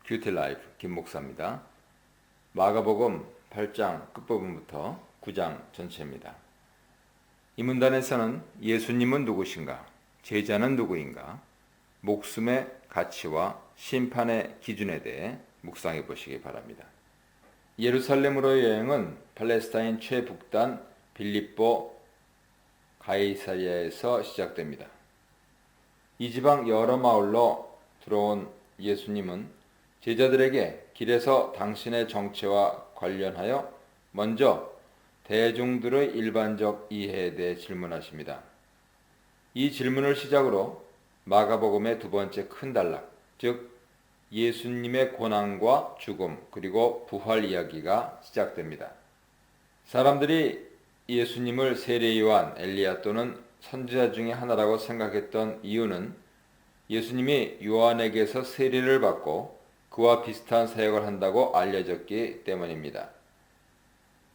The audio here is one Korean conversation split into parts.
큐티라이프 김목사입니다. 마가복음 8장 끝부분부터 9장 전체입니다. 이 문단에서는 예수님은 누구신가, 제자는 누구인가, 목숨의 가치와 심판의 기준에 대해 묵상해 보시기 바랍니다. 예루살렘으로의 여행은 팔레스타인 최북단 빌립보 가이사리아에서 시작됩니다. 이 지방 여러 마을로 들어온 예수님은 제자들에게 길에서 당신의 정체와 관련하여 먼저 대중들의 일반적 이해에 대해 질문하십니다. 이 질문을 시작으로 마가복음의 두 번째 큰 단락, 즉 예수님의 고난과 죽음 그리고 부활 이야기가 시작됩니다. 사람들이 예수님을 세례 요한, 엘리야 또는 선지자 중에 하나라고 생각했던 이유는 예수님이 요한에게서 세례를 받고 그와 비슷한 사역을 한다고 알려졌기 때문입니다.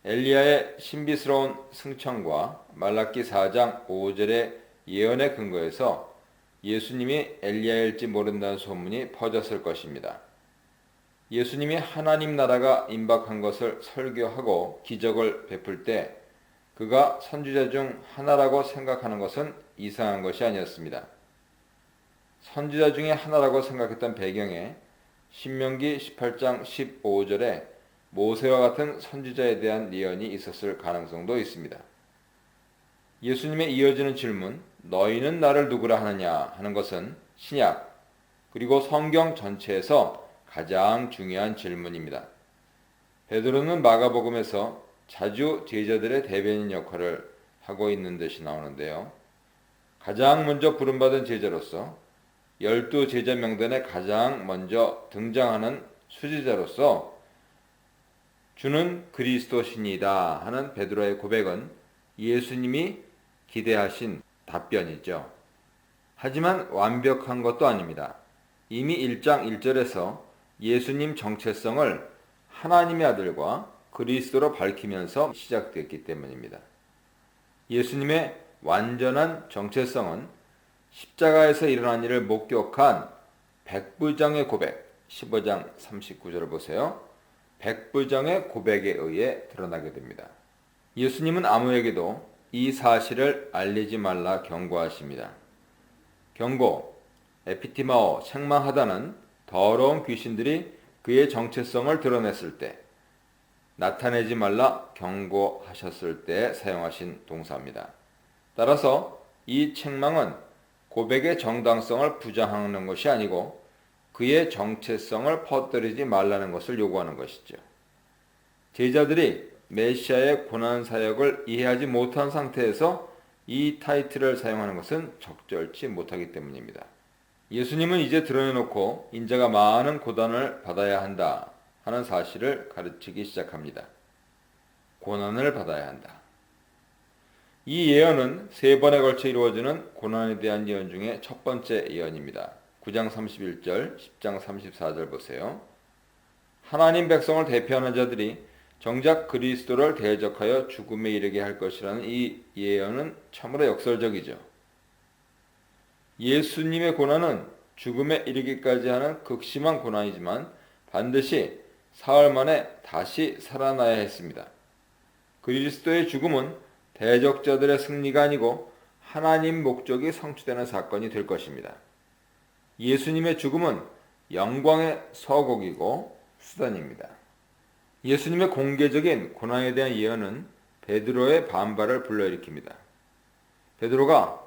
엘리야의 신비스러운 승천과 말라기 4장 5절의 예언에 근거해서 예수님이 엘리야일지 모른다는 소문이 퍼졌을 것입니다. 예수님이 하나님 나라가 임박한 것을 설교하고 기적을 베풀 때 그가 선지자 중 하나라고 생각하는 것은 이상한 것이 아니었습니다. 선지자 중에 하나라고 생각했던 배경에 신명기 18장 15절에 모세와 같은 선지자에 대한 예언이 있었을 가능성도 있습니다. 예수님의 이어지는 질문, 너희는 나를 누구라 하느냐 하는 것은 신약 그리고 성경 전체에서 가장 중요한 질문입니다. 베드로는 마가복음에서 자주 제자들의 대변인 역할을 하고 있는 듯이 나오는데요. 가장 먼저 부름받은 제자로서 12제자 명단에 가장 먼저 등장하는 수제자로서 주는 그리스도시니다 하는 베드로의 고백은 예수님이 기대하신 답변이죠. 하지만 완벽한 것도 아닙니다. 이미 1장 1절에서 예수님 정체성을 하나님의 아들과 그리스도로 밝히면서 시작됐기 때문입니다. 예수님의 완전한 정체성은 십자가에서 일어난 일을 목격한 백부장의 고백, 15장 39절을 보세요. 백부장의 고백에 의해 드러나게 됩니다. 예수님은 아무에게도 이 사실을 알리지 말라 경고하십니다. 경고, 에피티마오, 책망하다는 더러운 귀신들이 그의 정체성을 드러냈을 때, 나타내지 말라 경고하셨을 때 사용하신 동사입니다. 따라서 이 책망은 고백의 정당성을 부정하는 것이 아니고 그의 정체성을 퍼뜨리지 말라는 것을 요구하는 것이죠. 제자들이 메시아의 고난 사역을 이해하지 못한 상태에서 이 타이틀을 사용하는 것은 적절치 못하기 때문입니다. 예수님은 이제 드러내놓고 인자가 많은 고난을 받아야 한다 하는 사실을 가르치기 시작합니다. 고난을 받아야 한다. 이 예언은 3번에 걸쳐 이루어지는 고난에 대한 예언 중에 첫 번째 예언입니다. 9장 31절, 10장 34절 보세요. 하나님 백성을 대표하는 자들이 정작 그리스도를 대적하여 죽음에 이르게 할 것이라는 이 예언은 참으로 역설적이죠. 예수님의 고난은 죽음에 이르기까지 하는 극심한 고난이지만 반드시 사흘 만에 다시 살아나야 했습니다. 그리스도의 죽음은 대적자들의 승리가 아니고 하나님 목적이 성취되는 사건이 될 것입니다. 예수님의 죽음은 영광의 서곡이고 수단입니다. 예수님의 공개적인 고난에 대한 예언은 베드로의 반발을 불러일으킵니다. 베드로가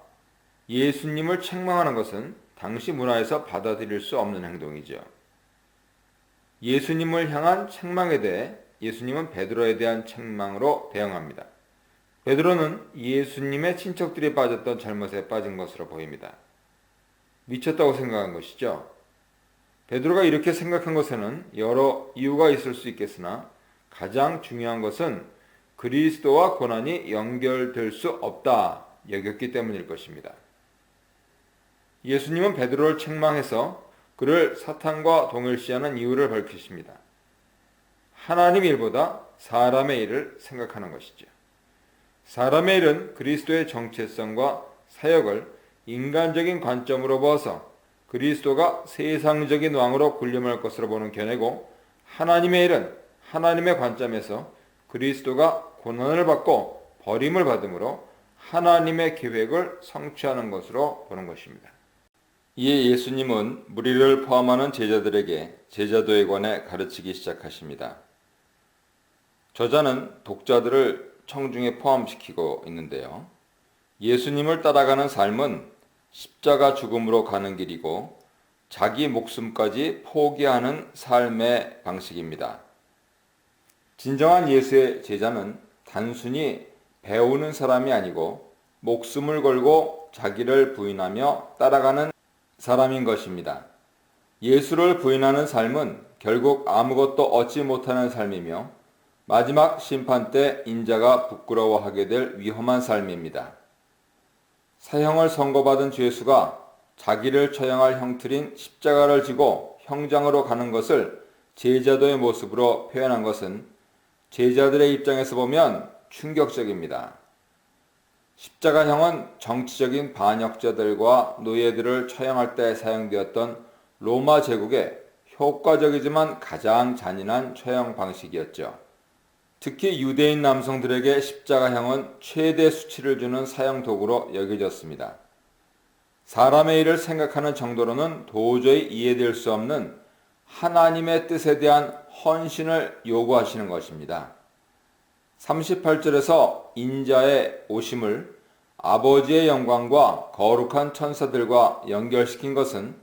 예수님을 책망하는 것은 당시 문화에서 받아들일 수 없는 행동이죠. 예수님을 향한 책망에 대해 예수님은 베드로에 대한 책망으로 대응합니다. 베드로는 예수님의 친척들이 빠졌던 잘못에 빠진 것으로 보입니다. 미쳤다고 생각한 것이죠. 베드로가 이렇게 생각한 것에는 여러 이유가 있을 수 있겠으나 가장 중요한 것은 그리스도와 고난이 연결될 수 없다 여겼기 때문일 것입니다. 예수님은 베드로를 책망해서 그를 사탄과 동일시하는 이유를 밝히십니다. 하나님 일보다 사람의 일을 생각하는 것이죠. 사람의 일은 그리스도의 정체성과 사역을 인간적인 관점으로 보아서 그리스도가 세상적인 왕으로 군림할 것으로 보는 견해고, 하나님의 일은 하나님의 관점에서 그리스도가 고난을 받고 버림을 받음으로 하나님의 계획을 성취하는 것으로 보는 것입니다. 이에 예수님은 무리를 포함하는 제자들에게 제자도에 관해 가르치기 시작하십니다. 저자는 독자들을 청중에 포함시키고 있는데요. 예수님을 따라가는 삶은 십자가 죽음으로 가는 길이고 자기 목숨까지 포기하는 삶의 방식입니다. 진정한 예수의 제자는 단순히 배우는 사람이 아니고 목숨을 걸고 자기를 부인하며 따라가는 사람인 것입니다. 예수를 부인하는 삶은 결국 아무것도 얻지 못하는 삶이며 마지막 심판 때 인자가 부끄러워하게 될 위험한 삶입니다. 사형을 선고받은 죄수가 자기를 처형할 형틀인 십자가를 지고 형장으로 가는 것을 제자도의 모습으로 표현한 것은 제자들의 입장에서 보면 충격적입니다. 십자가형은 정치적인 반역자들과 노예들을 처형할 때 사용되었던 로마 제국의 효과적이지만 가장 잔인한 처형 방식이었죠. 특히 유대인 남성들에게 십자가형은 최대 수치를 주는 사형 도구로 여겨졌습니다. 사람의 일을 생각하는 정도로는 도저히 이해될 수 없는 하나님의 뜻에 대한 헌신을 요구하시는 것입니다. 38절에서 인자의 오심을 아버지의 영광과 거룩한 천사들과 연결시킨 것은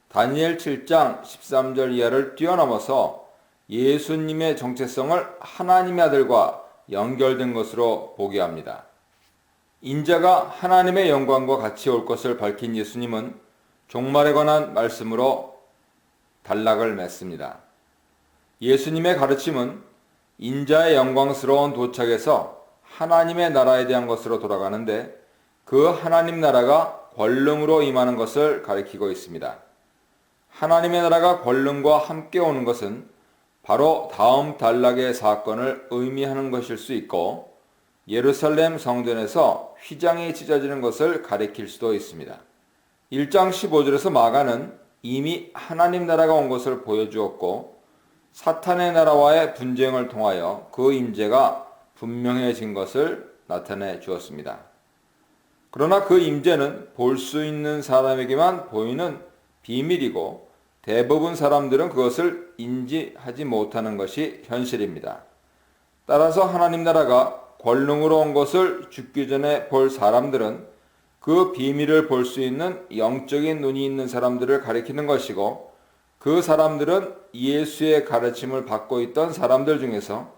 다니엘 7장 13절 이하를 뛰어넘어서 예수님의 정체성을 하나님의 아들과 연결된 것으로 보게 합니다. 인자가 하나님의 영광과 같이 올 것을 밝힌 예수님은 종말에 관한 말씀으로 단락을 맺습니다. 예수님의 가르침은 인자의 영광스러운 도착에서 하나님의 나라에 대한 것으로 돌아가는데 그 하나님 나라가 권능으로 임하는 것을 가리키고 있습니다. 하나님의 나라가 권능과 함께 오는 것은 바로 다음 단락의 사건을 의미하는 것일 수 있고 예루살렘 성전에서 휘장이 찢어지는 것을 가리킬 수도 있습니다. 1장 15절에서 마가는 이미 하나님 나라가 온 것을 보여주었고 사탄의 나라와의 분쟁을 통하여 그 임재가 분명해진 것을 나타내 주었습니다. 그러나 그 임재는 볼 수 있는 사람에게만 보이는 비밀이고 대부분 사람들은 그것을 인지하지 못하는 것이 현실입니다. 따라서 하나님 나라가 권능으로 온 것을 죽기 전에 볼 사람들은 그 비밀을 볼 수 있는 영적인 눈이 있는 사람들을 가리키는 것이고 그 사람들은 예수의 가르침을 받고 있던 사람들 중에서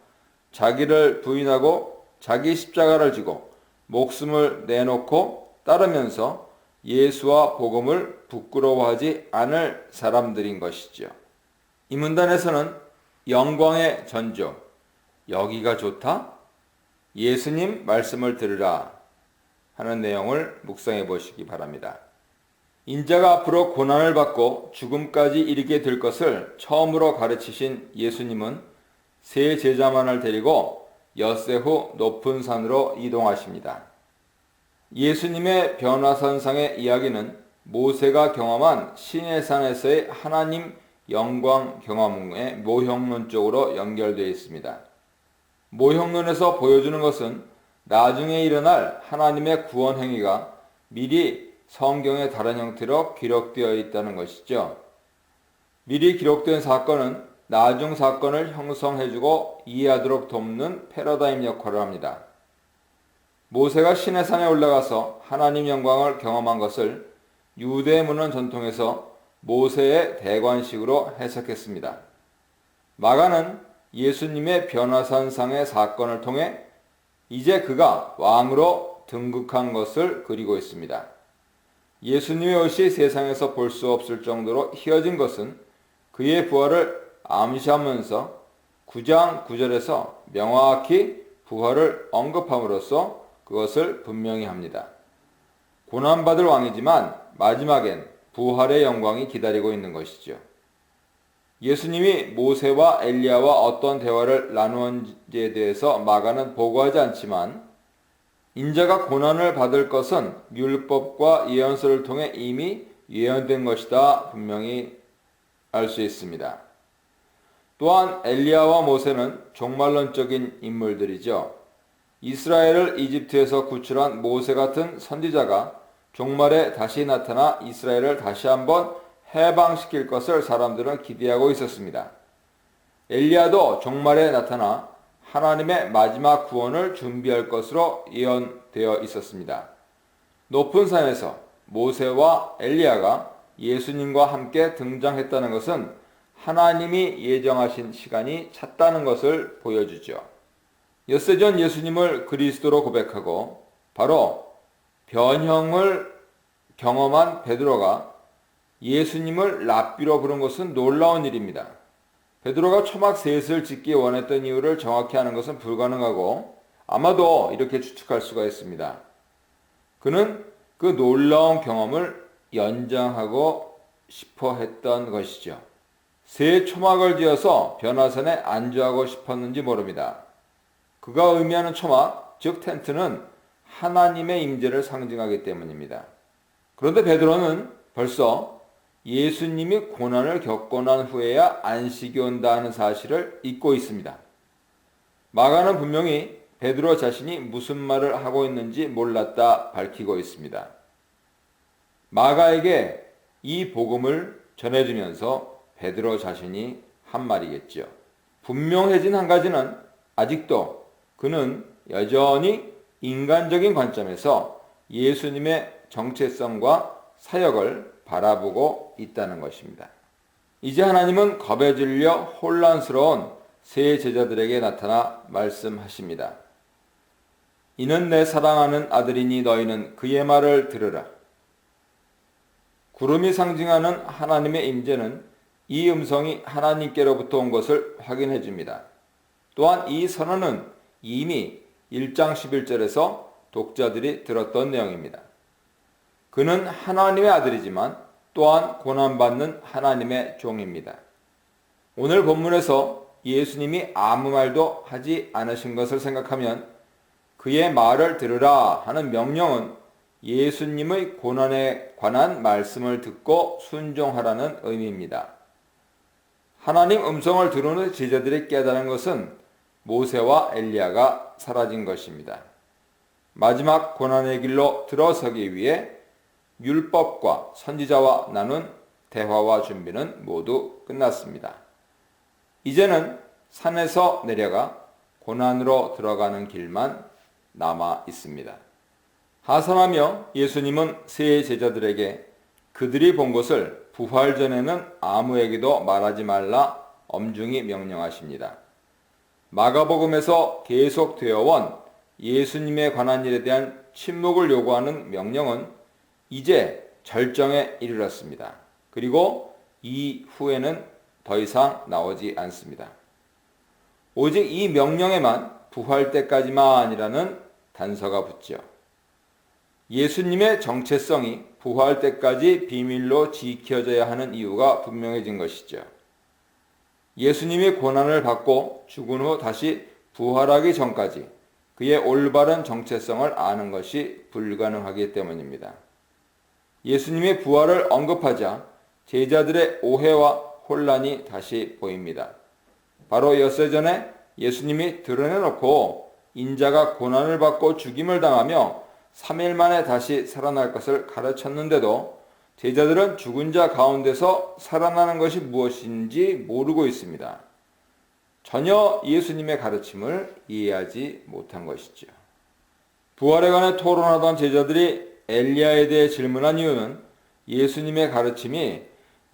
자기를 부인하고 자기 십자가를 지고 목숨을 내놓고 따르면서 예수와 복음을 부끄러워하지 않을 사람들인 것이죠. 이 문단에서는 영광의 전조, 여기가 좋다? 예수님 말씀을 들으라 하는 내용을 묵상해 보시기 바랍니다. 인자가 앞으로 고난을 받고 죽음까지 이르게 될 것을 처음으로 가르치신 예수님은 세 제자만을 데리고 엿새 후 높은 산으로 이동하십니다. 예수님의 변화산상의 이야기는 모세가 경험한 시내산에서의 하나님 영광 경험의 모형론적으로 연결되어 있습니다. 모형론에서 보여주는 것은 나중에 일어날 하나님의 구원 행위가 미리 성경의 다른 형태로 기록되어 있다는 것이죠. 미리 기록된 사건은 나중 사건을 형성해주고 이해하도록 돕는 패러다임 역할을 합니다. 모세가 시내산에 올라가서 하나님 영광을 경험한 것을 유대 문헌 전통에서 모세의 대관식으로 해석했습니다. 마가는 예수님의 변화산상의 사건을 통해 이제 그가 왕으로 등극한 것을 그리고 있습니다. 예수님의 옷이 세상에서 볼 수 없을 정도로 희어진 것은 그의 부활을 암시하면서 9장 9절에서 명확히 부활을 언급함으로써 그것을 분명히 합니다. 고난받을 왕이지만 마지막엔 부활의 영광이 기다리고 있는 것이죠. 예수님이 모세와 엘리야와 어떤 대화를 나누었는지에 대해서 마가는 보고하지 않지만 인자가 고난을 받을 것은 율법과 예언서를 통해 이미 예언된 것이다 분명히 알 수 있습니다. 또한 엘리야와 모세는 종말론적인 인물들이죠. 이스라엘을 이집트에서 구출한 모세 같은 선지자가 종말에 다시 나타나 이스라엘을 다시 한번 해방시킬 것을 사람들은 기대하고 있었습니다. 엘리야도 종말에 나타나 하나님의 마지막 구원을 준비할 것으로 예언되어 있었습니다. 높은 산에서 모세와 엘리야가 예수님과 함께 등장했다는 것은 하나님이 예정하신 시간이 찼다는 것을 보여주죠. 엿새 전 예수님을 그리스도로 고백하고 바로 변형을 경험한 베드로가 예수님을 랍비로 부른 것은 놀라운 일입니다. 베드로가 초막 셋을 짓기 원했던 이유를 정확히 아는 것은 불가능하고 아마도 이렇게 추측할 수가 있습니다. 그는 그 놀라운 경험을 연장하고 싶어 했던 것이죠. 새 초막을 지어서 변화산에 안주하고 싶었는지 모릅니다. 그가 의미하는 초막, 즉 텐트는 하나님의 임재를 상징하기 때문입니다. 그런데 베드로는 벌써 예수님이 고난을 겪고 난 후에야 안식이 온다 하는 사실을 잊고 있습니다. 마가는 분명히 베드로 자신이 무슨 말을 하고 있는지 몰랐다 밝히고 있습니다. 마가에게 이 복음을 전해주면서 베드로 자신이 한 말이겠죠. 분명해진 한 가지는 아직도 그는 여전히 인간적인 관점에서 예수님의 정체성과 사역을 바라보고 있다는 것입니다. 이제 하나님은 겁에 질려 혼란스러운 세 제자들에게 나타나 말씀하십니다. 이는 내 사랑하는 아들이니 너희는 그의 말을 들으라. 구름이 상징하는 하나님의 임재는 이 음성이 하나님께로부터 온 것을 확인해 줍니다. 또한 이 선언은 이미 1장 11절에서 독자들이 들었던 내용입니다. 그는 하나님의 아들이지만 또한 고난받는 하나님의 종입니다. 오늘 본문에서 예수님이 아무 말도 하지 않으신 것을 생각하면 그의 말을 들으라 하는 명령은 예수님의 고난에 관한 말씀을 듣고 순종하라는 의미입니다. 하나님 음성을 들은 제자들이 깨달은 것은 모세와 엘리야가 사라진 것입니다. 마지막 고난의 길로 들어서기 위해 율법과 선지자와 나눈 대화와 준비는 모두 끝났습니다. 이제는 산에서 내려가 고난으로 들어가는 길만 남아 있습니다. 하산하며 예수님은 세 제자들에게 그들이 본 것을 부활 전에는 아무에게도 말하지 말라 엄중히 명령하십니다. 마가복음에서 계속 되어온 예수님에 관한 일에 대한 침묵을 요구하는 명령은 이제 절정에 이르렀습니다. 그리고 이 후에는 더 이상 나오지 않습니다. 오직 이 명령에만 부활 때까지만이라는 단서가 붙죠. 예수님의 정체성이 부활 때까지 비밀로 지켜져야 하는 이유가 분명해진 것이죠. 예수님이 고난을 받고 죽은 후 다시 부활하기 전까지 그의 올바른 정체성을 아는 것이 불가능하기 때문입니다. 예수님이 부활을 언급하자 제자들의 오해와 혼란이 다시 보입니다. 바로 엿새 전에 예수님이 드러내놓고 인자가 고난을 받고 죽임을 당하며 3일 만에 다시 살아날 것을 가르쳤는데도 제자들은 죽은 자 가운데서 살아나는 것이 무엇인지 모르고 있습니다. 전혀 예수님의 가르침을 이해하지 못한 것이죠. 부활에 관해 토론하던 제자들이 엘리야에 대해 질문한 이유는 예수님의 가르침이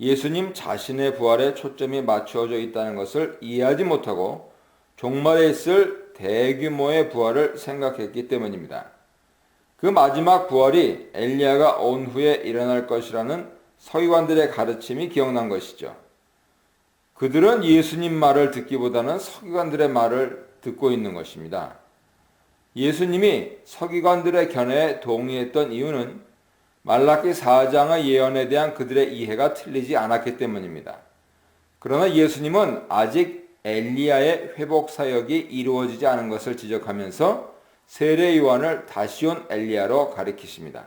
예수님 자신의 부활에 초점이 맞추어져 있다는 것을 이해하지 못하고 종말에 있을 대규모의 부활을 생각했기 때문입니다. 그 마지막 부활이 엘리야가 온 후에 일어날 것이라는 서기관들의 가르침이 기억난 것이죠. 그들은 예수님 말을 듣기보다는 서기관들의 말을 듣고 있는 것입니다. 예수님이 서기관들의 견해에 동의했던 이유는 말라기 4장의 예언에 대한 그들의 이해가 틀리지 않았기 때문입니다. 그러나 예수님은 아직 엘리야의 회복 사역이 이루어지지 않은 것을 지적하면서 세례 요한을 다시 온 엘리야로 가리키십니다.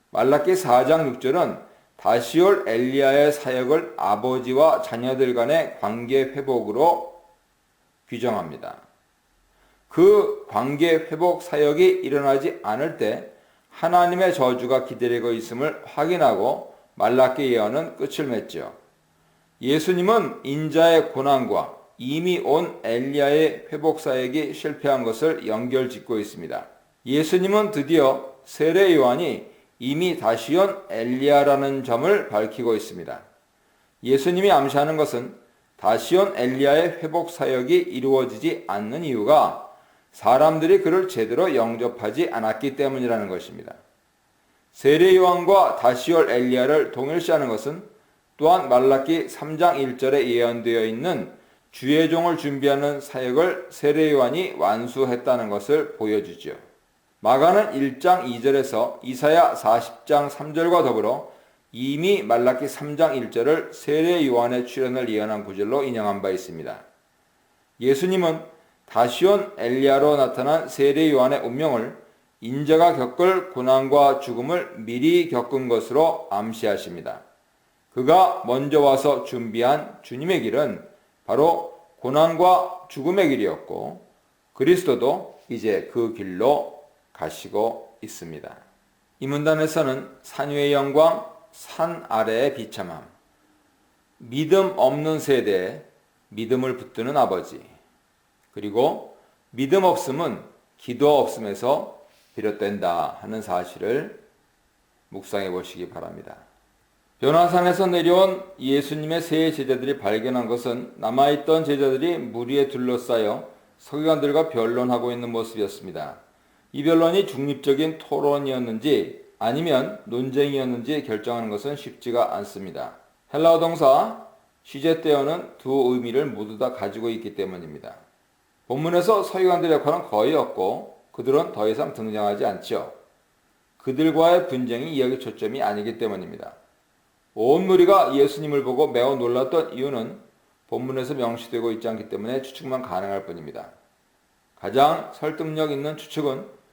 말라기 4장 6절은 다시 올 엘리야의 사역을 아버지와 자녀들 간의 관계 회복으로 규정합니다. 그 관계 회복 사역이 일어나지 않을 때 하나님의 저주가 기다리고 있음을 확인하고 말라기 예언은 끝을 맺죠. 예수님은 인자의 고난과 이미 온 엘리야의 회복 사역이 실패한 것을 연결짓고 있습니다. 예수님은 드디어 세례 요한이 이미 다시 온 엘리야라는 점을 밝히고 있습니다. 예수님이 암시하는 것은 다시 온 엘리야의 회복 사역이 이루어지지 않는 이유가 사람들이 그를 제대로 영접하지 않았기 때문이라는 것입니다. 세례 요한과 다시 올 엘리야를 동일시하는 것은 또한 말라기 3장 1절에 예언되어 있는 주의 종을 준비하는 사역을 세례 요한이 완수했다는 것을 보여주죠. 마가는 1장 2절에서 이사야 40장 3절과 더불어 이미 말라기 3장 1절을 세례 요한의 출현을 예언한 구절로 인용한 바 있습니다. 예수님은 다시 온 엘리야로 나타난 세례 요한의 운명을 인자가 겪을 고난과 죽음을 미리 겪은 것으로 암시하십니다. 그가 먼저 와서 준비한 주님의 길은 바로 고난과 죽음의 길이었고 그리스도도 이제 그 길로 가시고 있습니다. 이 문단에서는 산 위의 영광, 산 아래의 비참함, 믿음 없는 세대에 믿음을 붙드는 아버지, 그리고 믿음 없음은 기도 없음에서 비롯된다 하는 사실을 묵상해 보시기 바랍니다. 변화산에서 내려온 예수님의 세 제자들이 발견한 것은 남아있던 제자들이 무리에 둘러싸여 서기관들과 변론하고 있는 모습이었습니다. 이 변론이 중립적인 토론이었는지 아니면 논쟁이었는지 결정하는 것은 쉽지가 않습니다. 헬라어 동사 시제때어는 두 의미를 모두 다 가지고 있기 때문입니다. 본문에서 서기관들의 역할은 거의 없고 그들은 더 이상 등장하지 않죠. 그들과의 분쟁이 이야기 초점이 아니기 때문입니다. 온 무리가 예수님을 보고 매우 놀랐던 이유는 본문에서 명시되고 있지 않기 때문에 추측만 가능할 뿐입니다. 가장 설득력 있는 추측은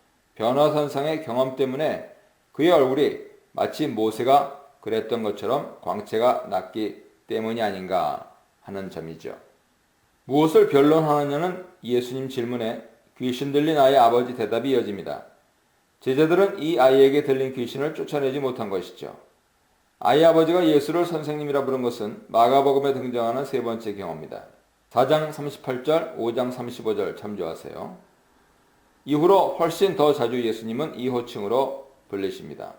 변화산상의 경험 때문에 그의 얼굴이 마치 모세가 그랬던 것처럼 광채가 났기 때문이 아닌가 하는 점이죠. 무엇을 변론하느냐는 예수님 질문에 귀신 들린 아이의 아버지 대답이 이어집니다. 제자들은 이 아이에게 들린 귀신을 쫓아내지 못한 것이죠. 아이 아버지가 예수를 선생님이라 부른 것은 마가복음에 등장하는 세 번째 경우입니다. 4장 38절, 5장 35절 참조하세요. 이후로 훨씬 더 자주 예수님은 이 호칭으로 불리십니다.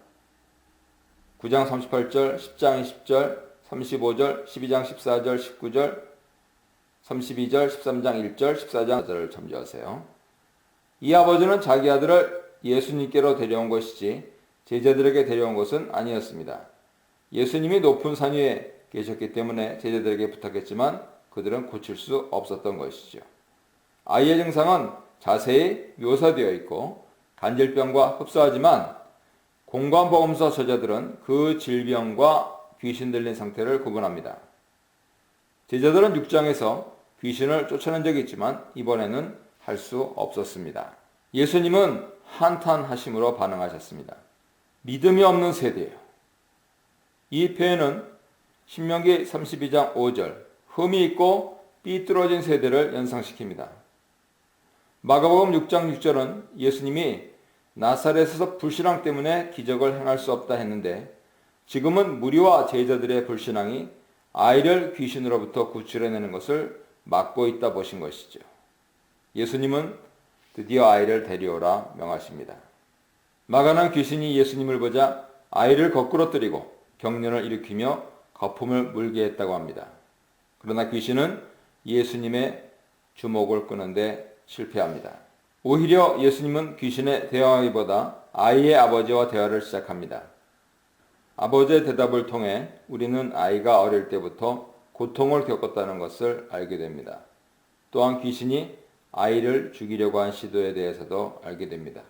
9장 38절, 10장 20절, 35절, 12장 14절, 19절, 32절, 13장 1절, 14장 4절을 참조하세요. 이 아버지는 자기 아들을 예수님께로 데려온 것이지 제자들에게 데려온 것은 아니었습니다. 예수님이 높은 산 위에 계셨기 때문에 제자들에게 부탁했지만 그들은 고칠 수 없었던 것이죠. 아이의 증상은 자세히 묘사되어 있고 간질병과 흡사하지만 공관복음서 저자들은 그 질병과 귀신 들린 상태를 구분합니다. 제자들은 6장에서 귀신을 쫓아낸 적이 있지만 이번에는 할 수 없었습니다. 예수님은 한탄하심으로 반응하셨습니다. 믿음이 없는 세대예요. 이 표현은 신명기 32장 5절 흠이 있고 삐뚤어진 세대를 연상시킵니다. 마가복음 6장 6절은 예수님이 나사렛에서 불신앙 때문에 기적을 행할 수 없다 했는데 지금은 무리와 제자들의 불신앙이 아이를 귀신으로부터 구출해내는 것을 막고 있다 보신 것이죠. 예수님은 드디어 아이를 데려오라 명하십니다. 마가는 귀신이 예수님을 보자 아이를 거꾸러뜨리고 경련을 일으키며 거품을 물게 했다고 합니다. 그러나 귀신은 예수님의 주목을 끄는데 실패합니다. 오히려 예수님은 귀신에 대화하기보다 아이의 아버지와 대화를 시작합니다. 아버지의 대답을 통해 우리는 아이가 어릴 때부터 고통을 겪었다는 것을 알게 됩니다. 또한 귀신이 아이를 죽이려고 한 시도에 대해서도 알게 됩니다.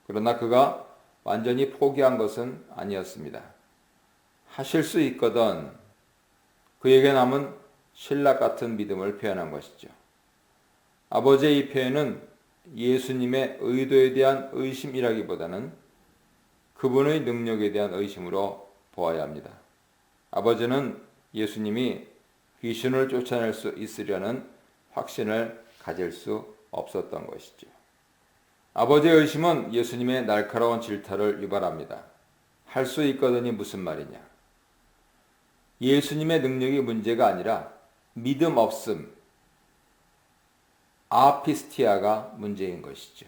그러나 그가 완전히 포기한 것은 아니었습니다. 하실 수 있거든 그에게 남은 신락 같은 믿음을 표현한 것이죠. 아버지의 이 표현은 예수님의 의도에 대한 의심이라기보다는 그분의 능력에 대한 의심으로 보아야 합니다. 아버지는 예수님이 귀신을 쫓아낼 수 있으려는 확신을 가질 수 없었던 것이죠. 아버지의 의심은 예수님의 날카로운 질타를 유발합니다. 할 수 있거든이 무슨 말이냐? 예수님의 능력이 문제가 아니라 믿음 없음, 아피스티아가 문제인 것이죠.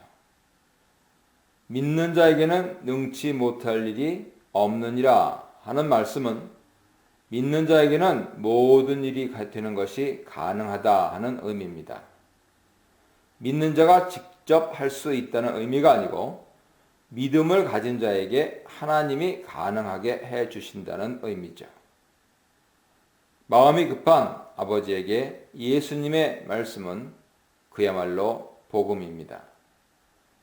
믿는 자에게는 능치 못할 일이 없느니라 하는 말씀은 믿는 자에게는 모든 일이 되는 것이 가능하다 하는 의미입니다. 믿는 자가 직접 할 수 있다는 의미가 아니고 믿음을 가진 자에게 하나님이 가능하게 해 주신다는 의미죠. 마음이 급한 아버지에게 예수님의 말씀은 그야말로 복음입니다.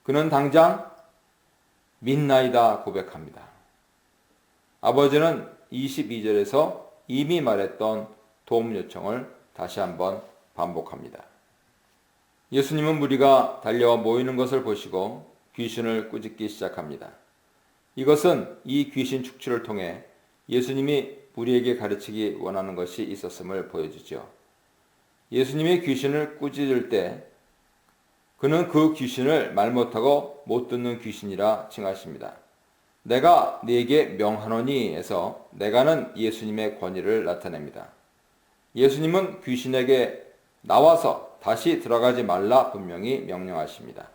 그는 당장 믿나이다 고백합니다. 아버지는 22절에서 이미 말했던 도움 요청을 다시 한번 반복합니다. 예수님은 무리가 달려와 모이는 것을 보시고 귀신을 꾸짖기 시작합니다. 이것은 이 귀신 축출을 통해 예수님이 우리에게 가르치기 원하는 것이 있었음을 보여주죠. 예수님이 귀신을 꾸짖을 때 그는 그 귀신을 말 못하고 못 듣는 귀신이라 칭하십니다. 내가 네게 명하노니 해서 내가는 예수님의 권위를 나타냅니다. 예수님은 귀신에게 나와서 다시 들어가지 말라 분명히 명령하십니다.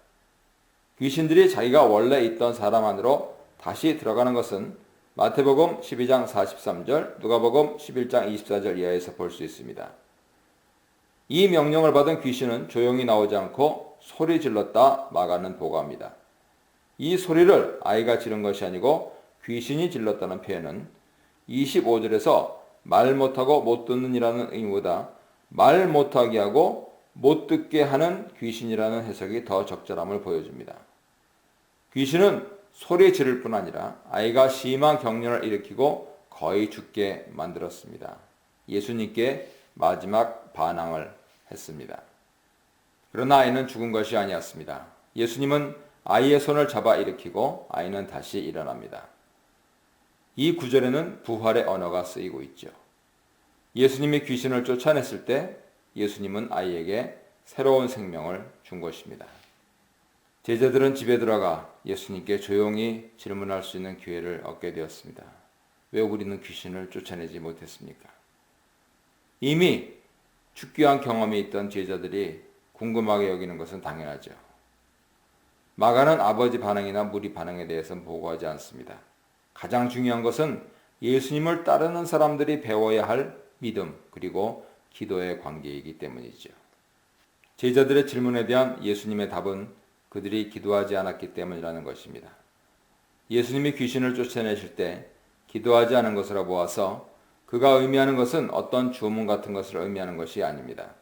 귀신들이 자기가 원래 있던 사람 안으로 다시 들어가는 것은 마태복음 12장 43절, 누가복음 11장 24절 이하에서 볼 수 있습니다. 이 명령을 받은 귀신은 조용히 나오지 않고 소리 질렀다 마가는 보고합니다. 이 소리를 아이가 지른 것이 아니고 귀신이 질렀다는 표현은 25절에서 말 못하고 못 듣는 이라는 의미보다 말 못하게 하고 못 듣게 하는 귀신이라는 해석이 더 적절함을 보여줍니다. 귀신은 소리 지를 뿐 아니라 아이가 심한 경련을 일으키고 거의 죽게 만들었습니다. 예수님께 마지막 반항을 했습니다. 그러나 아이는 죽은 것이 아니었습니다. 예수님은 아이의 손을 잡아 일으키고 아이는 다시 일어납니다. 이 구절에는 부활의 언어가 쓰이고 있죠. 예수님이 귀신을 쫓아냈을 때 예수님은 아이에게 새로운 생명을 준 것입니다. 제자들은 집에 들어가 예수님께 조용히 질문할 수 있는 기회를 얻게 되었습니다. 왜 우리는 귀신을 쫓아내지 못했습니까? 이미 축교한 경험이 있던 제자들이 궁금하게 여기는 것은 당연하죠. 마가는 아버지 반응이나 무리 반응에 대해서는 보고하지 않습니다. 가장 중요한 것은 예수님을 따르는 사람들이 배워야 할 믿음 그리고 기도의 관계이기 때문이죠. 제자들의 질문에 대한 예수님의 답은 그들이 기도하지 않았기 때문이라는 것입니다. 예수님이 귀신을 쫓아내실 때 기도하지 않은 것으로 보아서 그가 의미하는 것은 어떤 주문 같은 것을 의미하는 것이 아닙니다.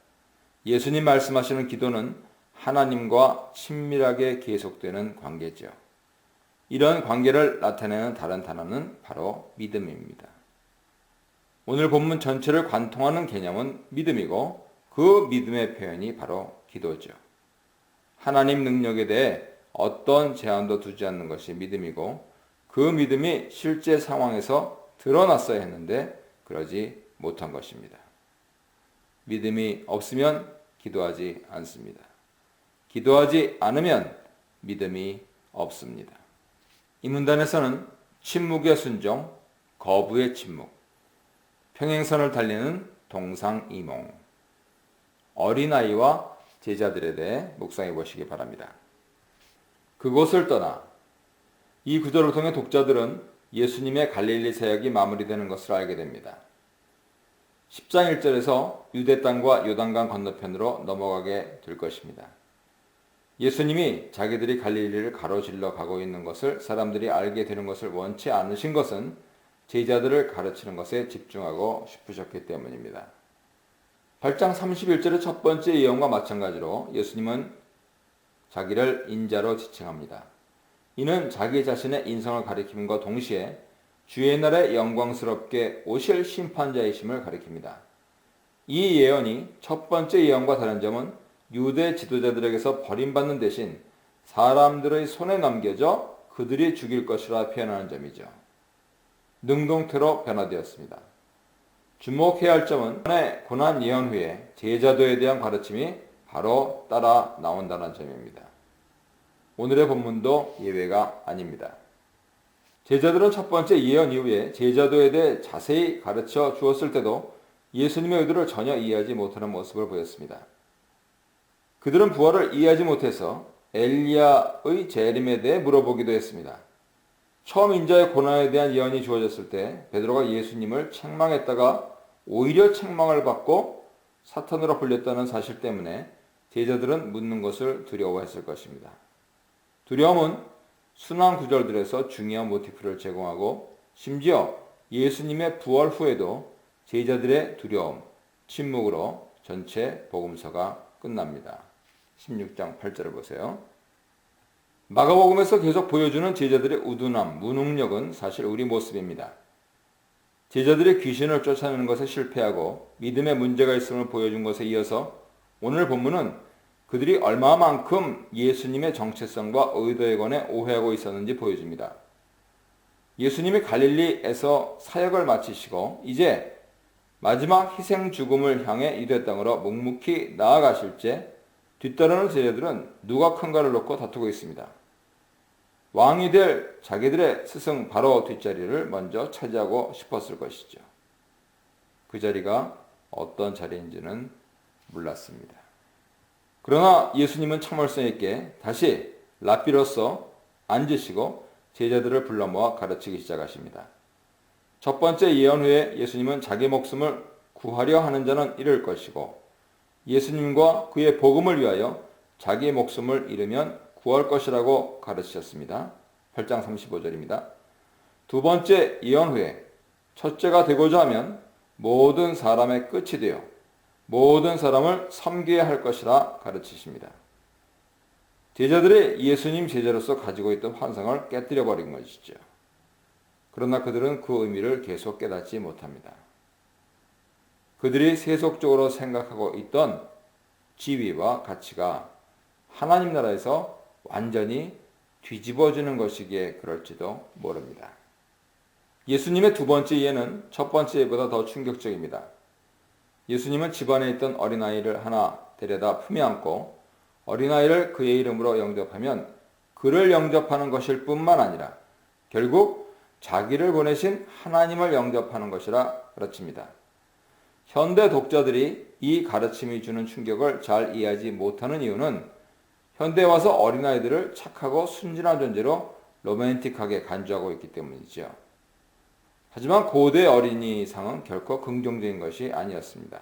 예수님 말씀하시는 기도는 하나님과 친밀하게 계속되는 관계죠. 이런 관계를 나타내는 다른 단어는 바로 믿음입니다. 오늘 본문 전체를 관통하는 개념은 믿음이고 그 믿음의 표현이 바로 기도죠. 하나님 능력에 대해 어떤 제한도 두지 않는 것이 믿음이고 그 믿음이 실제 상황에서 드러났어야 했는데 그러지 못한 것입니다. 믿음이 없으면 기도하지 않습니다. 기도하지 않으면 믿음이 없습니다. 이 문단에서는 침묵의 순종, 거부의 침묵, 평행선을 달리는 동상이몽, 어린아이와 제자들에 대해 묵상해 보시기 바랍니다. 그곳을 떠나 이 구절을 통해 독자들은 예수님의 갈릴리 사역이 마무리되는 것을 알게 됩니다. 10장 1절에서 유대 땅과 요단강 건너편으로 넘어가게 될 것입니다. 예수님이 자기들이 갈릴리를 가로질러 가고 있는 것을 사람들이 알게 되는 것을 원치 않으신 것은 제자들을 가르치는 것에 집중하고 싶으셨기 때문입니다. 8장 31절의 첫 번째 예언과 마찬가지로 예수님은 자기를 인자로 지칭합니다. 이는 자기 자신의 인성을 가리킴과 동시에 주의 날에 영광스럽게 오실 심판자이심을 가리킵니다. 이 예언이 첫 번째 예언과 다른 점은 유대 지도자들에게서 버림받는 대신 사람들의 손에 넘겨져 그들이 죽일 것이라 표현하는 점이죠. 능동태로 변화되었습니다. 주목해야 할 점은 고난 예언 후에 제자도에 대한 가르침이 바로 따라 나온다는 점입니다. 오늘의 본문도 예외가 아닙니다. 제자들은 첫 번째 예언 이후에 제자도에 대해 자세히 가르쳐 주었을 때도 예수님의 의도를 전혀 이해하지 못하는 모습을 보였습니다. 그들은 부활을 이해하지 못해서 엘리야의 재림에 대해 물어보기도 했습니다. 처음 인자의 고난에 대한 예언이 주어졌을 때 베드로가 예수님을 책망했다가 오히려 책망을 받고 사탄으로 불렸다는 사실 때문에 제자들은 묻는 것을 두려워했을 것입니다. 두려움은 순환 구절들에서 중요한 모티프를 제공하고 심지어 예수님의 부활 후에도 제자들의 두려움, 침묵으로 전체 복음서가 끝납니다. 16장 8절을 보세요. 마가복음에서 계속 보여주는 제자들의 우둔함, 무능력은 사실 우리 모습입니다. 제자들이 귀신을 쫓아내는 것에 실패하고 믿음에 문제가 있음을 보여준 것에 이어서 오늘 본문은 그들이 얼마만큼 예수님의 정체성과 의도에 관해 오해하고 있었는지 보여줍니다. 예수님이 갈릴리에서 사역을 마치시고 이제 마지막 희생 죽음을 향해 유대 땅으로 묵묵히 나아가실 때 뒤따르는 제자들은 누가 큰가를 놓고 다투고 있습니다. 왕이 될 자기들의 스승 바로 뒷자리를 먼저 차지하고 싶었을 것이죠. 그 자리가 어떤 자리인지는 몰랐습니다. 그러나 예수님은 참을성 있게 다시 랍비로서 앉으시고 제자들을 불러 모아 가르치기 시작하십니다. 첫 번째 예언 후에 예수님은 자기 목숨을 구하려 하는 자는 잃을 것이고 예수님과 그의 복음을 위하여 자기 목숨을 잃으면 구할 것이라고 가르치셨습니다. 8장 35절입니다. 두 번째 예언 후에 첫째가 되고자 하면 모든 사람의 끝이 되어 모든 사람을 섬겨야 할 것이라 가르치십니다. 제자들이 예수님 제자로서 가지고 있던 환상을 깨뜨려 버린 것이죠. 그러나 그들은 그 의미를 계속 깨닫지 못합니다. 그들이 세속적으로 생각하고 있던 지위와 가치가 하나님 나라에서 완전히 뒤집어지는 것이기에 그럴지도 모릅니다. 예수님의 두 번째 예는 첫 번째 예보다 더 충격적입니다. 예수님은 집안에 있던 어린아이를 하나 데려다 품에 안고 어린아이를 그의 이름으로 영접하면 그를 영접하는 것일 뿐만 아니라 결국 자기를 보내신 하나님을 영접하는 것이라 가르칩니다. 현대 독자들이 이 가르침이 주는 충격을 잘 이해하지 못하는 이유는 현대에 와서 어린아이들을 착하고 순진한 존재로 로맨틱하게 간주하고 있기 때문이죠. 하지만 고대 어린이상은 결코 긍정적인 것이 아니었습니다.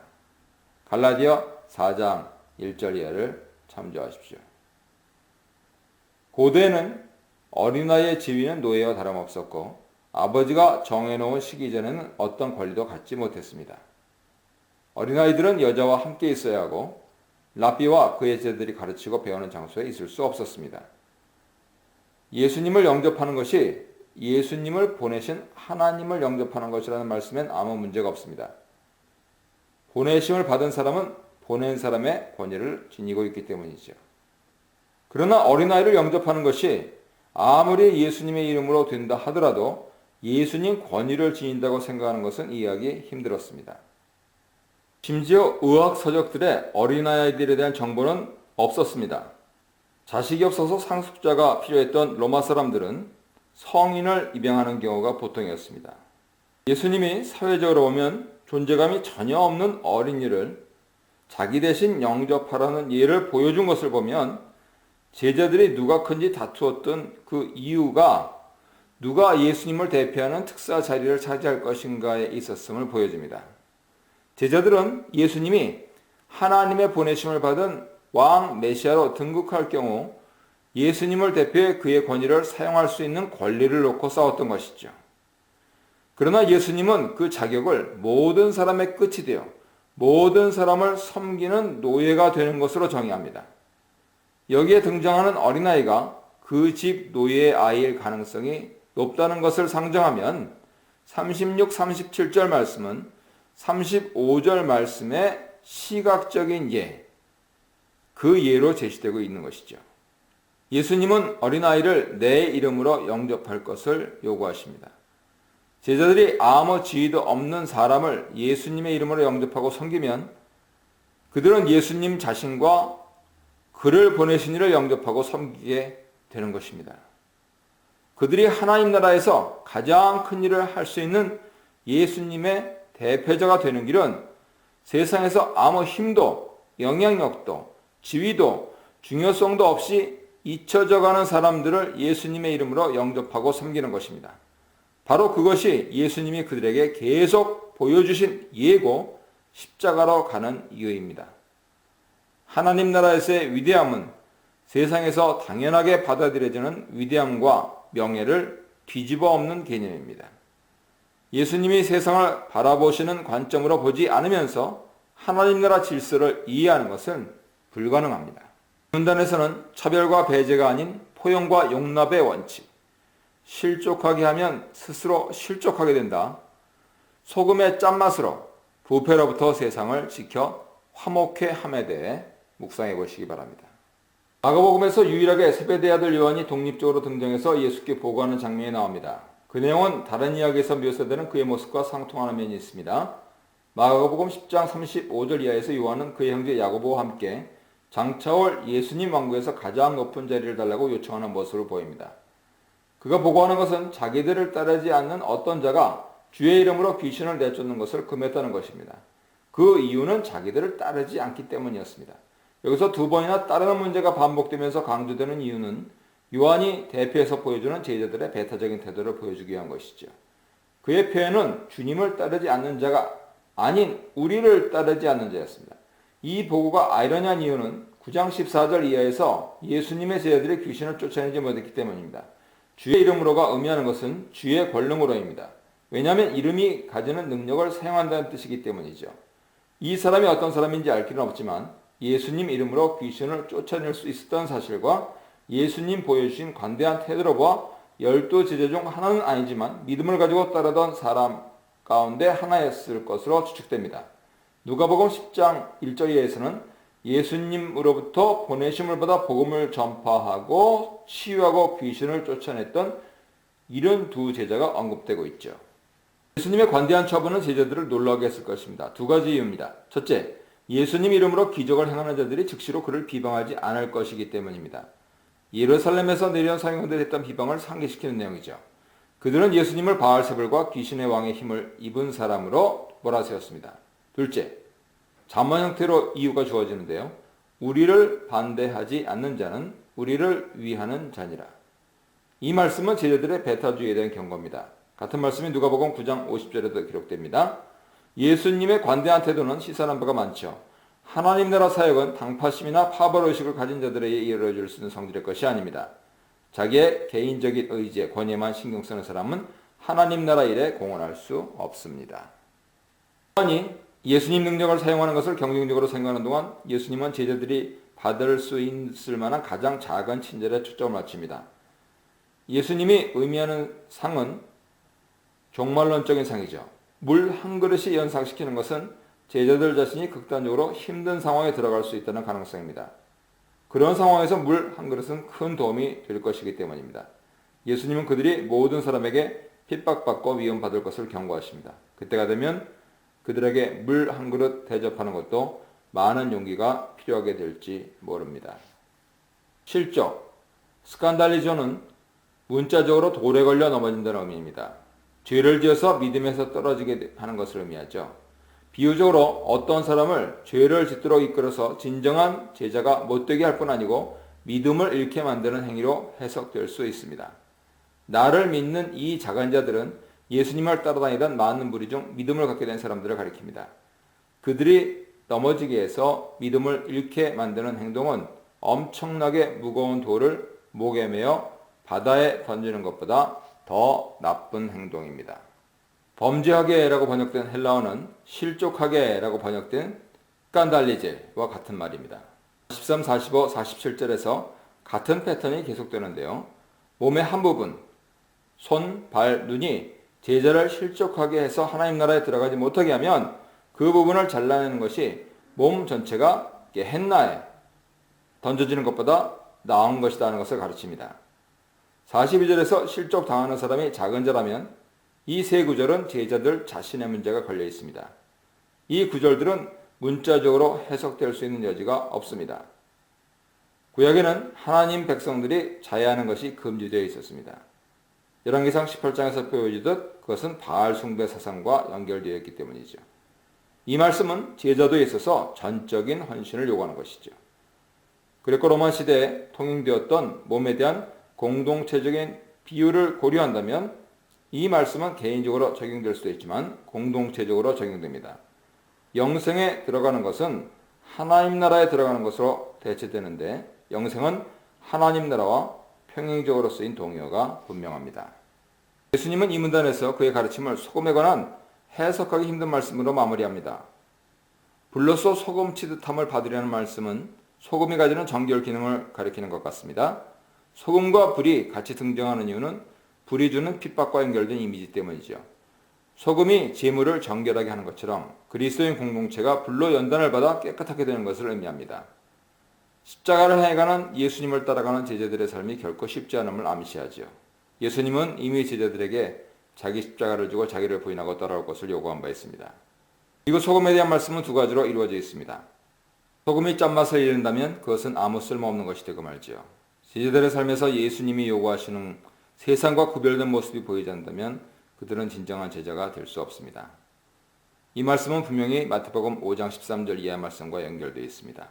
갈라디아 4장 1절 이하를 참조하십시오. 고대에는 어린아이의 지위는 노예와 다름없었고 아버지가 정해놓은 시기 전에는 어떤 권리도 갖지 못했습니다. 어린아이들은 여자와 함께 있어야 하고 랍비와 그의 제자들이 가르치고 배우는 장소에 있을 수 없었습니다. 예수님을 영접하는 것이 예수님을 보내신 하나님을 영접하는 것이라는 말씀엔 아무 문제가 없습니다. 보내심을 받은 사람은 보낸 사람의 권위를 지니고 있기 때문이죠. 그러나 어린아이를 영접하는 것이 아무리 예수님의 이름으로 된다 하더라도 예수님 권위를 지닌다고 생각하는 것은 이해하기 힘들었습니다. 심지어 의학 서적들에 어린아이들에 대한 정보는 없었습니다. 자식이 없어서 상속자가 필요했던 로마 사람들은 성인을 입양하는 경우가 보통이었습니다. 예수님이 사회적으로 보면 존재감이 전혀 없는 어린이를 자기 대신 영접하라는 예를 보여준 것을 보면 제자들이 누가 큰지 다투었던 그 이유가 누가 예수님을 대표하는 특사 자리를 차지할 것인가에 있었음을 보여줍니다. 제자들은 예수님이 하나님의 보내심을 받은 왕 메시아로 등극할 경우 예수님을 대표해 그의 권위를 사용할 수 있는 권리를 놓고 싸웠던 것이죠. 그러나 예수님은 그 자격을 모든 사람의 끝이 되어 모든 사람을 섬기는 노예가 되는 것으로 정의합니다. 여기에 등장하는 어린아이가 그 집 노예의 아이일 가능성이 높다는 것을 상정하면 36, 37절 말씀은 35절 말씀의 시각적인 예, 그 예로 제시되고 있는 것이죠. 예수님은 어린아이를 내 이름으로 영접할 것을 요구하십니다. 제자들이 아무 지위도 없는 사람을 예수님의 이름으로 영접하고 섬기면 그들은 예수님 자신과 그를 보내신 이를 영접하고 섬기게 되는 것입니다. 그들이 하나님 나라에서 가장 큰 일을 할 수 있는 예수님의 대표자가 되는 길은 세상에서 아무 힘도 영향력도 지위도 중요성도 없이 잊혀져 가는 사람들을 예수님의 이름으로 영접하고 섬기는 것입니다. 바로 그것이 예수님이 그들에게 계속 보여주신 예고 십자가로 가는 이유입니다. 하나님 나라에서의 위대함은 세상에서 당연하게 받아들여지는 위대함과 명예를 뒤집어 엎는 개념입니다. 예수님이 세상을 바라보시는 관점으로 보지 않으면서 하나님 나라 질서를 이해하는 것은 불가능합니다. 문단에서는 차별과 배제가 아닌 포용과 용납의 원칙, 실족하게 하면 스스로 실족하게 된다. 소금의 짠맛으로 부패로부터 세상을 지켜 화목해 함에 대해 묵상해 보시기 바랍니다. 마가복음에서 유일하게 세베대의 아들 요한이 독립적으로 등장해서 예수께 보고하는 장면이 나옵니다. 그 내용은 다른 이야기에서 묘사되는 그의 모습과 상통하는 면이 있습니다. 마가복음 10장 35절 이하에서 요한은 그의 형제 야고보와 함께 장차올 예수님 왕국에서 가장 높은 자리를 달라고 요청하는 모습을 보입니다. 그가 보고하는 것은 자기들을 따르지 않는 어떤 자가 주의 이름으로 귀신을 내쫓는 것을 금했다는 것입니다. 그 이유는 자기들을 따르지 않기 때문이었습니다. 여기서 두 번이나 따르는 문제가 반복되면서 강조되는 이유는 요한이 대표해서 보여주는 제자들의 배타적인 태도를 보여주기 위한 것이죠. 그의 표현은 주님을 따르지 않는 자가 아닌 우리를 따르지 않는 자였습니다. 이 보고가 아이러니한 이유는 9장 14절 이하에서 예수님의 제자들이 귀신을 쫓아내지 못했기 때문입니다. 주의 이름으로가 의미하는 것은 주의 권능으로입니다. 왜냐하면 이름이 가지는 능력을 사용한다는 뜻이기 때문이죠. 이 사람이 어떤 사람인지 알 길은 없지만 예수님 이름으로 귀신을 쫓아낼 수 있었던 사실과 예수님 보여주신 관대한 태도로 보아 12 제자 중 하나는 아니지만 믿음을 가지고 따르던 사람 가운데 하나였을 것으로 추측됩니다. 누가복음 10장 1절에서는 예수님으로부터 보내심을 받아 복음을 전파하고 치유하고 귀신을 쫓아냈던 72 제자가 언급되고 있죠. 예수님의 관대한 처분은 제자들을 놀라게 했을 것입니다. 두 가지 이유입니다. 첫째, 예수님 이름으로 기적을 행하는 자들이 즉시로 그를 비방하지 않을 것이기 때문입니다. 예루살렘에서 내려온 사형들이 했던 비방을 상기시키는 내용이죠. 그들은 예수님을 바알세불과 귀신의 왕의 힘을 입은 사람으로 몰아세웠습니다. 둘째, 잠언 형태로 이유가 주어지는데요. 우리를 반대하지 않는 자는 우리를 위하는 자니라. 이 말씀은 제자들의 배타주의에 대한 경고입니다. 같은 말씀이 누가복음 9장 50절에도 기록됩니다. 예수님의 관대한 태도는 시사한 바가 많죠. 하나님 나라 사역은 당파심이나 파벌의식을 가진 자들에게 이루어질 수 있는 성질의 것이 아닙니다. 자기의 개인적인 의지에 권위에만 신경 쓰는 사람은 하나님 나라 일에 공헌할 수 없습니다. 아니, 예수님 능력을 사용하는 것을 경쟁적으로 생각하는 동안 예수님은 제자들이 받을 수 있을 만한 가장 작은 친절에 초점을 맞춥니다. 예수님이 의미하는 상은 종말론적인 상이죠. 물 한 그릇이 연상시키는 것은 제자들 자신이 극단적으로 힘든 상황에 들어갈 수 있다는 가능성입니다. 그런 상황에서 물 한 그릇은 큰 도움이 될 것이기 때문입니다. 예수님은 그들이 모든 사람에게 핍박받고 위험받을 것을 경고하십니다. 그때가 되면 그들에게 물 한 그릇 대접하는 것도 많은 용기가 필요하게 될지 모릅니다. 실족, 스칸달리조는 문자적으로 돌에 걸려 넘어진다는 의미입니다. 죄를 지어서 믿음에서 떨어지게 하는 것을 의미하죠. 비유적으로 어떤 사람을 죄를 짓도록 이끌어서 진정한 제자가 못되게 할 뿐 아니고 믿음을 잃게 만드는 행위로 해석될 수 있습니다. 나를 믿는 이 작은 자들은 예수님을 따라다니던 많은 무리 중 믿음을 갖게 된 사람들을 가리킵니다. 그들이 넘어지게 해서 믿음을 잃게 만드는 행동은 엄청나게 무거운 돌을 목에 메어 바다에 던지는 것보다 더 나쁜 행동입니다. 범죄하게라고 번역된 헬라어는 실족하게라고 번역된 깐달리제와 같은 말입니다. 13, 45, 47절에서 같은 패턴이 계속되는데요. 몸의 한 부분, 손, 발, 눈이 제자를 실족하게 해서 하나님 나라에 들어가지 못하게 하면 그 부분을 잘라내는 것이 몸 전체가 게헨나에 던져지는 것보다 나은 것이다 하는 것을 가르칩니다. 42절에서 실족당하는 사람이 작은 자라면 이 세 구절은 제자들 자신의 문제가 걸려 있습니다. 이 구절들은 문자적으로 해석될 수 있는 여지가 없습니다. 구약에는 하나님 백성들이 자해하는 것이 금지되어 있었습니다. 열왕기상 18장에서 보여주듯 그것은 바알 숭배 사상과 연결되어 있기 때문이죠. 이 말씀은 제자도에 있어서 전적인 헌신을 요구하는 것이죠. 그리고 로마 시대에 통용되었던 몸에 대한 공동체적인 비유를 고려한다면 이 말씀은 개인적으로 적용될 수도 있지만 공동체적으로 적용됩니다. 영생에 들어가는 것은 하나님 나라에 들어가는 것으로 대체되는데 영생은 하나님 나라와 평행적으로 쓰인 동의어가 분명합니다. 예수님은 이 문단에서 그의 가르침을 소금에 관한 해석하기 힘든 말씀으로 마무리합니다. 불로써 소금 치듯함을 받으려는 말씀은 소금이 가지는 정결 기능을 가리키는 것 같습니다. 소금과 불이 같이 등장하는 이유는 불이 주는 핍박과 연결된 이미지 때문이죠. 소금이 재물을 정결하게 하는 것처럼 그리스도인 공동체가 불로 연단을 받아 깨끗하게 되는 것을 의미합니다. 십자가를 향해 가는 예수님을 따라가는 제자들의 삶이 결코 쉽지 않음을 암시하지요. 예수님은 이미 제자들에게 자기 십자가를 지고 자기를 부인하고 따라올 것을 요구한 바 있습니다. 그리고 소금에 대한 말씀은 두 가지로 이루어져 있습니다. 소금이 짠맛을 잃는다면 그것은 아무 쓸모없는 것이 되고 말지요. 제자들의 삶에서 예수님이 요구하시는 세상과 구별된 모습이 보이지 않는다면 그들은 진정한 제자가 될 수 없습니다. 이 말씀은 분명히 마태복음 5장 13절 이하의 말씀과 연결되어 있습니다.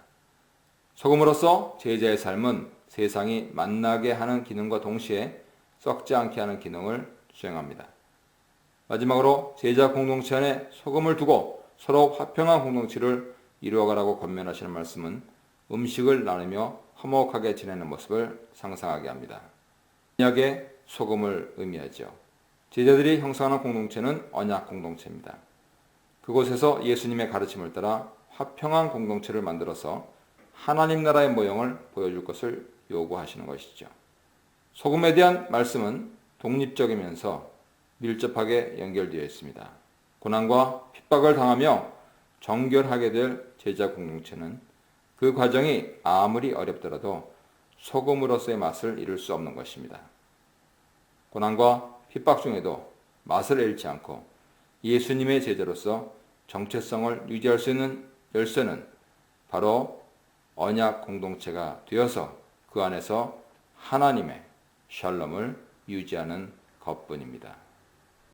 소금으로서 제자의 삶은 세상이 만나게 하는 기능과 동시에 썩지 않게 하는 기능을 수행합니다. 마지막으로 제자 공동체 안에 소금을 두고 서로 화평한 공동체를 이루어가라고 권면하시는 말씀은 음식을 나누며 화목하게 지내는 모습을 상상하게 합니다. 언약의 소금을 의미하죠. 제자들이 형성하는 공동체는 언약 공동체입니다. 그곳에서 예수님의 가르침을 따라 화평한 공동체를 만들어서 하나님 나라의 모형을 보여줄 것을 요구하시는 것이죠. 소금에 대한 말씀은 독립적이면서 밀접하게 연결되어 있습니다. 고난과 핍박을 당하며 정결하게 될 제자 공동체는 그 과정이 아무리 어렵더라도 소금으로서의 맛을 잃을 수 없는 것입니다. 고난과 핍박 중에도 맛을 잃지 않고 예수님의 제자로서 정체성을 유지할 수 있는 열쇠는 바로 언약 공동체가 되어서 그 안에서 하나님의 샬롬을 유지하는 것뿐입니다.